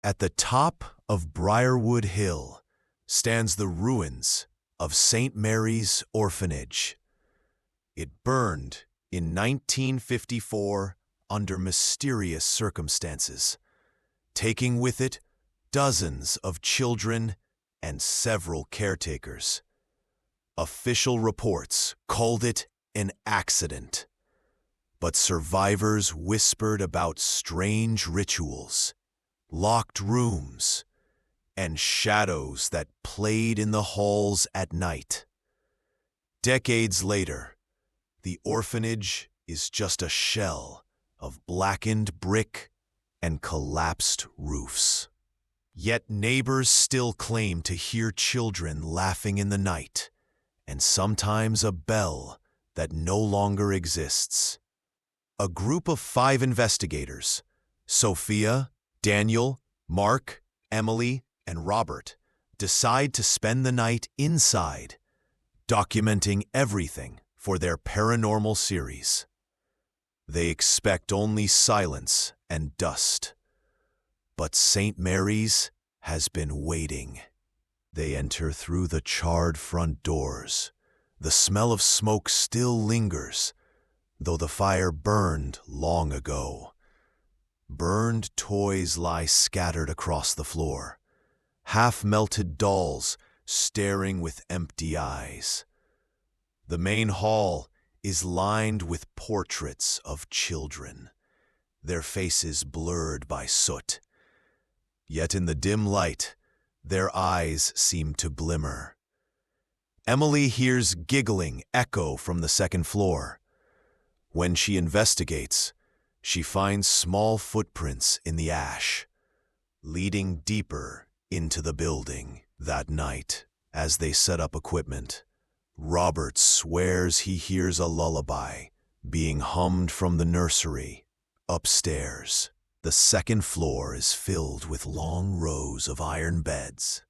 At the top of Briarwood Hill stands the ruins of St. Mary's Orphanage. It burned in 1954 under mysterious circumstances, taking with it dozens of children and several caretakers. Official reports called it an accident, but survivors whispered about strange rituals, locked rooms, and shadows that played in the halls at night. Decades later, the orphanage is just a shell of blackened brick and collapsed roofs. Yet neighbors still claim to hear children laughing in the night, and sometimes a bell that no longer exists. A group of 5 investigators, Sophia, Daniel, Mark, Emily, and Robert, decide to spend the night inside, documenting everything for their paranormal series. They expect only silence and dust, but St. Mary's has been waiting. They enter through the charred front doors. The smell of smoke still lingers, though the fire burned long ago. Burned toys lie scattered across the floor, half-melted dolls staring with empty eyes. The main hall is lined with portraits of children, their faces blurred by soot. Yet in the dim light, their eyes seem to glimmer. Emily hears giggling echo from the second floor. When she investigates, she finds small footprints in the ash, leading deeper into the building. That night, as they set up equipment, Robert swears he hears a lullaby being hummed from the nursery. Upstairs, the second floor is filled with long rows of iron beds,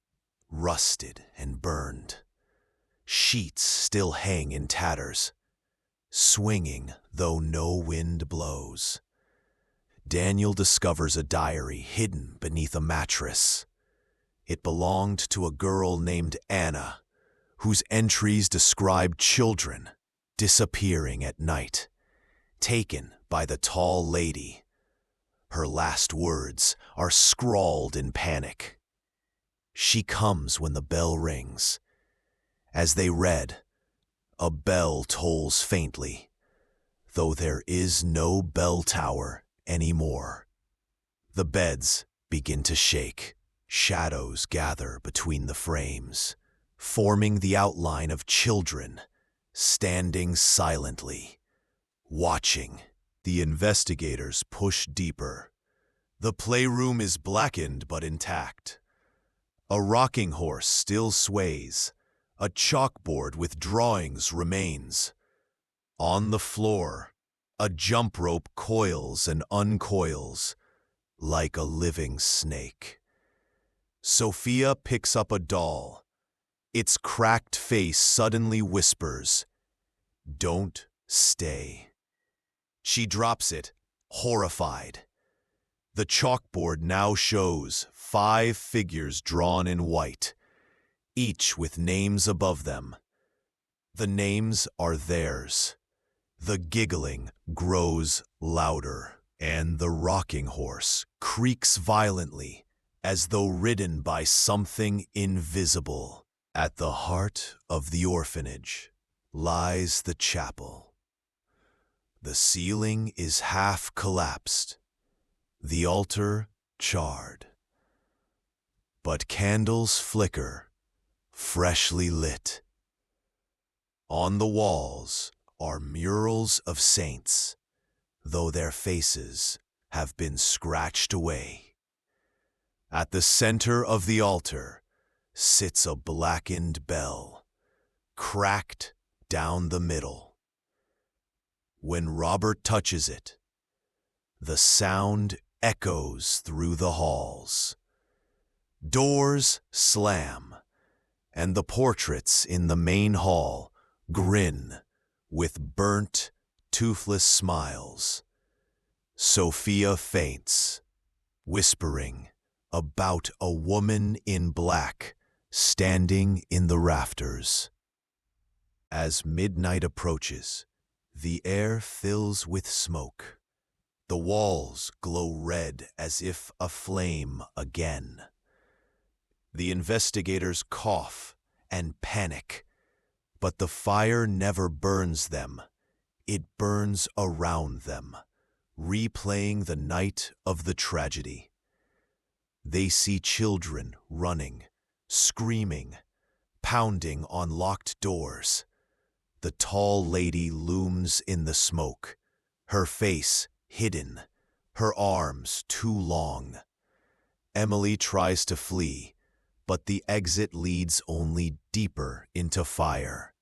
rusted and burned. Sheets still hang in tatters, swinging though no wind blows. Daniel discovers a diary hidden beneath a mattress. It belonged to a girl named Anna, whose entries describe children disappearing at night, taken by the tall lady. Her last words are scrawled in panic. She comes when the bell rings. As they read, a bell tolls faintly, though there is no bell tower anymore. The beds begin to shake. Shadows gather between the frames, forming the outline of children standing silently, watching. The investigators push deeper. The playroom is blackened but intact. A rocking horse still sways. A chalkboard with drawings remains. On the floor, a jump rope coils and uncoils like a living snake. Sophia picks up a doll. Its cracked face suddenly whispers, "Don't stay." She drops it, horrified. The chalkboard now shows 5 figures drawn in white, each with names above them. The names are theirs. The giggling grows louder, and the rocking horse creaks violently, as though ridden by something invisible. At the heart of the orphanage lies the chapel. The ceiling is half collapsed, the altar charred. But candles flicker, freshly lit. On the walls are murals of saints, though their faces have been scratched away. At the center of the altar sits a blackened bell, cracked down the middle. When Robert touches it, the sound echoes through the halls. Doors slam, and the portraits in the main hall grin with burnt, toothless smiles. Sophia faints, whispering about a woman in black standing in the rafters. As midnight approaches, the air fills with smoke. The walls glow red as if aflame again. The investigators cough and panic, but the fire never burns them. It burns around them, replaying the night of the tragedy. They see children running, screaming, pounding on locked doors. The tall lady looms in the smoke, her face hidden, her arms too long. Emily tries to flee, but the exit leads only deeper into fire.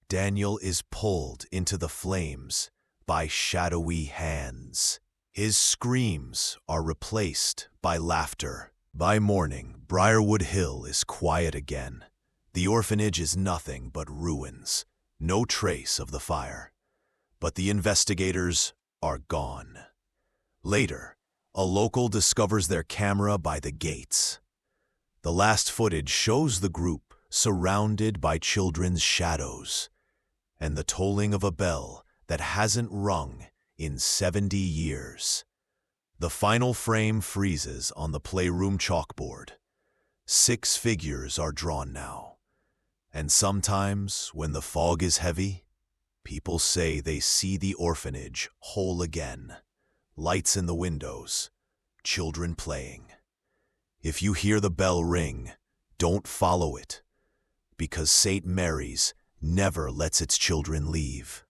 Daniel is pulled into the flames by shadowy hands. His screams are replaced by laughter. By morning, Briarwood Hill is quiet again. The orphanage is nothing but ruins, no trace of the fire. But the investigators are gone. Later, a local discovers their camera by the gates. The last footage shows the group surrounded by children's shadows and the tolling of a bell that hasn't rung in 70 years. The final frame freezes on the playroom chalkboard. 6 figures are drawn now. And sometimes, when the fog is heavy, people say they see the orphanage whole again. Lights in the windows, children playing. If you hear the bell ring, don't follow it, because St. Mary's never lets its children leave.